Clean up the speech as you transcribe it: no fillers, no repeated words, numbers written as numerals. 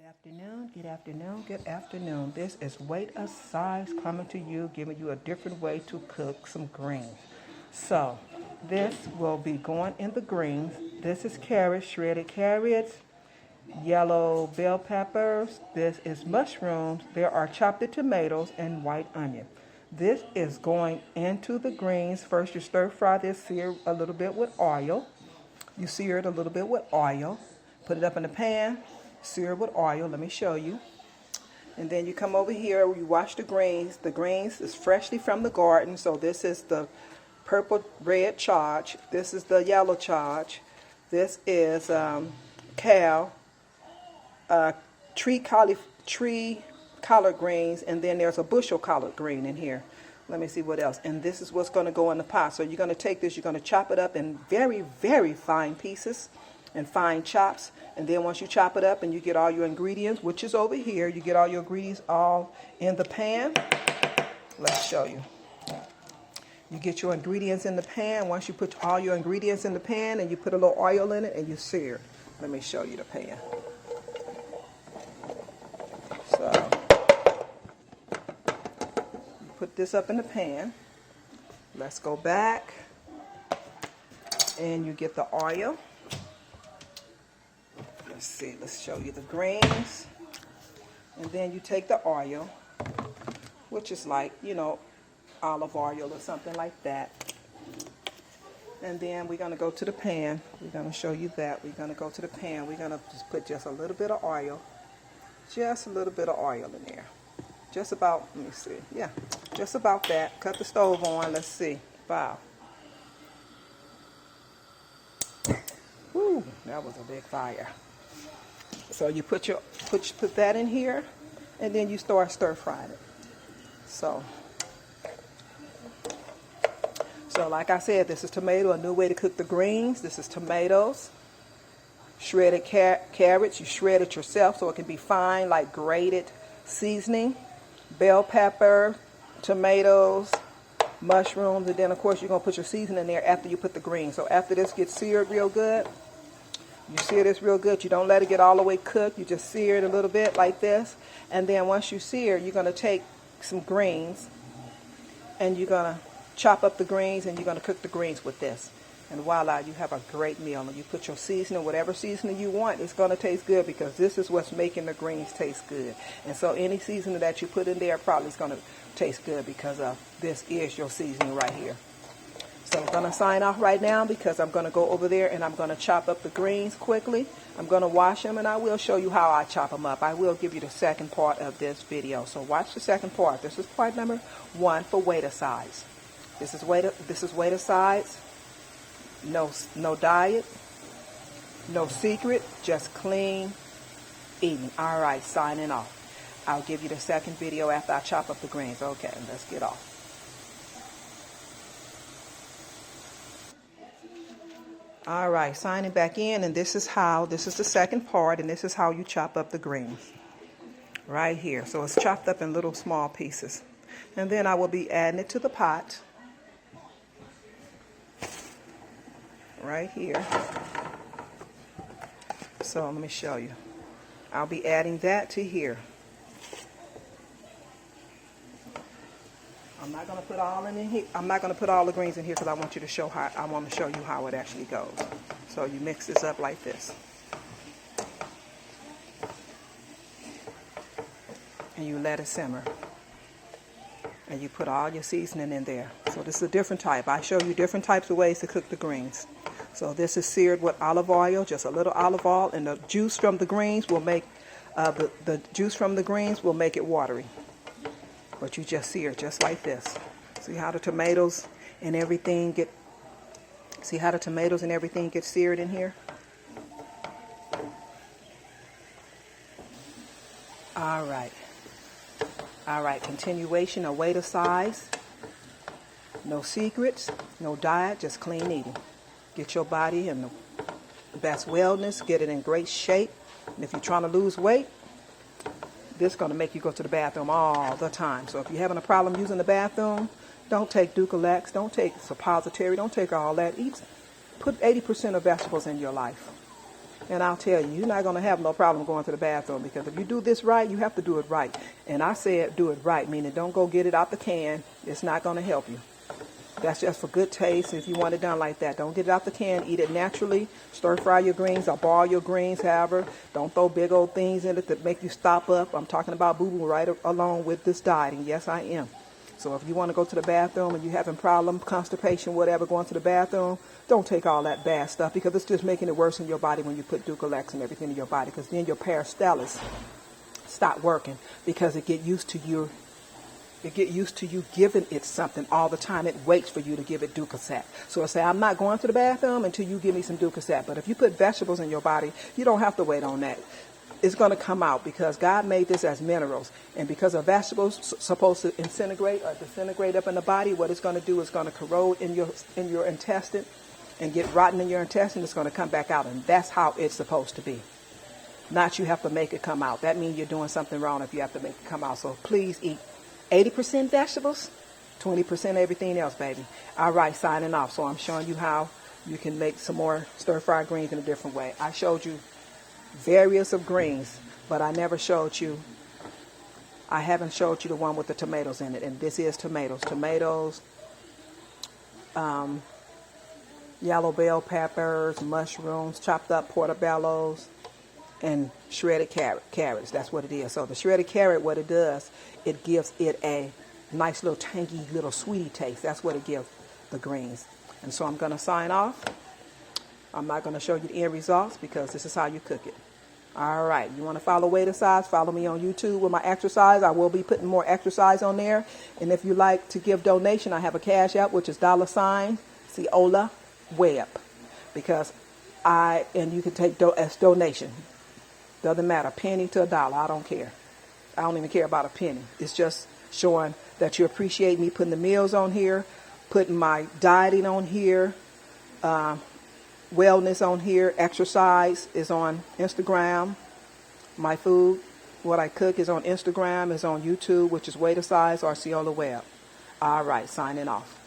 Good afternoon, good afternoon. This is Wait a Size coming to you, giving you a different way to cook some greens. So, this will be going in the greens. This is carrots, shredded carrots, yellow bell peppers. This is mushrooms. There are chopped tomatoes and white onion. This is going into the greens. First, you stir fry this, sear a little bit with oil. You sear it a little bit with oil. Put it up in the pan. Sear with oil. Let me show you. And then you come over here, you wash the greens. The greens is freshly from the garden. So this is the purple red charge. This is the yellow charge. This is tree collard greens, and then there's a bushel collard green in here. Let me see what else. And this is what's going to go in the pot. So you're going to take this, you're going to chop it up in very, very fine pieces and fine chops. And then once you chop it up and you get all your ingredients, which is over here, you get all your ingredients all in the pan. Let's show you. You get your ingredients in the pan. Once you put all your ingredients in the pan and you put a little oil in it and you sear it. Let me show you the pan. So you put this up in the pan. Let's go back and you get the oil. Let's see, let's show you the greens. And then you take the oil, which is like, you know, olive oil or something like that. And then we're going to go to the pan. We're going to show you that. We're going to go to the pan. We're going to just put just a little bit of oil. Just a little bit of oil in there. Just about, let me see. Yeah, just about that. Cut the stove on. Let's see. Wow. Woo, that was a big fire. So you put that in here, and then you start stir frying it. So like I said, this is tomato, a new way to cook the greens. This is tomatoes, shredded carrots. You shred it yourself so it can be fine, like grated seasoning, bell pepper, tomatoes, mushrooms, and then of course you're going to put your seasoning in there after you put the greens. So after this gets seared real good, you sear this real good. You don't let it get all the way cooked. You just sear it a little bit like this. And then once you sear, you're going to take some greens and you're going to chop up the greens and you're going to cook the greens with this. And voila, you have a great meal. And you put your seasoning, whatever seasoning you want, it's going to taste good because this is what's making the greens taste good. And so any seasoning that you put in there probably is going to taste good because this is your seasoning right here. So I'm going to sign off right now because I'm going to go over there and I'm going to chop up the greens quickly. I'm going to wash them and I will show you how I chop them up. I will give you the second part of this video. So watch the second part. This is part number 1 for Wait a Size. This is Wait a Size. No diet, no secret, just clean eating. All right, signing off. I'll give you the second video after I chop up the greens. Okay, let's get off. All right, signing back in, and this is the second part, and this is how you chop up the greens. Right here. So it's chopped up in little small pieces. And then I will be adding it to the pot. Right here. So let me show you. I'll be adding that to here. I'm not going to put all in here. I'm not going to put all the greens in here because I want you to show how. I want to show you how it actually goes. So you mix this up like this, and you let it simmer, and you put all your seasoning in there. So this is a different type. I show you different types of ways to cook the greens. So this is seared with olive oil, just a little olive oil, and the juice from the greens will make it watery. But you just sear just like this. See how the tomatoes and everything get seared in here? All right. All right, continuation of Wait a Size. No secrets, no diet, just clean eating. Get your body in the best wellness, get it in great shape. And if you're trying to lose weight, this is going to make you go to the bathroom all the time. So if you're having a problem using the bathroom, don't take Ducalex, don't take suppository, don't take all that. Put 80% of vegetables in your life. And I'll tell you, you're not going to have no problem going to the bathroom, because if you do this right, you have to do it right. And I said do it right, meaning don't go get it out the can. It's not going to help you. That's just for good taste. If you want it done like that, don't get it out the can. Eat it naturally. Stir fry your greens or boil your greens, however. Don't throw big old things in it that make you stop up. I'm talking about boo-boo right along with this dieting. Yes, I am. So if you want to go to the bathroom and you're having problem, constipation, whatever, going to the bathroom, don't take all that bad stuff, because it's just making it worse in your body when you put Dulcolax and everything in your body, because then your peristellus stop working, because it get used to you giving it something all the time. It waits for you to give it Dulcolax. So I say, I'm not going to the bathroom until you give me some Dulcolax. But if you put vegetables in your body, you don't have to wait on that. It's going to come out, because God made this as minerals. And because a vegetables supposed to disintegrate up in the body, what it's going to do is going to corrode in your intestine and get rotten in your intestine. It's going to come back out. And that's how it's supposed to be. Not you have to make it come out. That means you're doing something wrong if you have to make it come out. So please eat 80% vegetables, 20% everything else, baby. All right, signing off. So I'm showing you how you can make some more stir-fried greens in a different way. I showed you various of greens, but I haven't showed you the one with the tomatoes in it. And this is tomatoes. Tomatoes, yellow bell peppers, mushrooms, chopped up portobellos, and shredded carrots. That's what it is. So the shredded carrot, what it does, it gives it a nice little tangy little sweetie taste. That's what it gives the greens. And so I'm going to sign off. I'm not going to show you the end results, because this is how you cook it. All right. You want to follow Weight Aside? Follow me on YouTube with my exercise. I will be putting more exercise on there. And if you like to give donation, I have a Cash App, which is $Ciola Webb. And you can take as donation. Doesn't matter, penny to $1. I don't care. I don't even care about a penny. It's just showing that you appreciate me putting the meals on here, putting my dieting on here, wellness on here, exercise is on Instagram. My food, what I cook, is on Instagram, is on YouTube, which is Weight Aside or Ciola Webb. All right, signing off.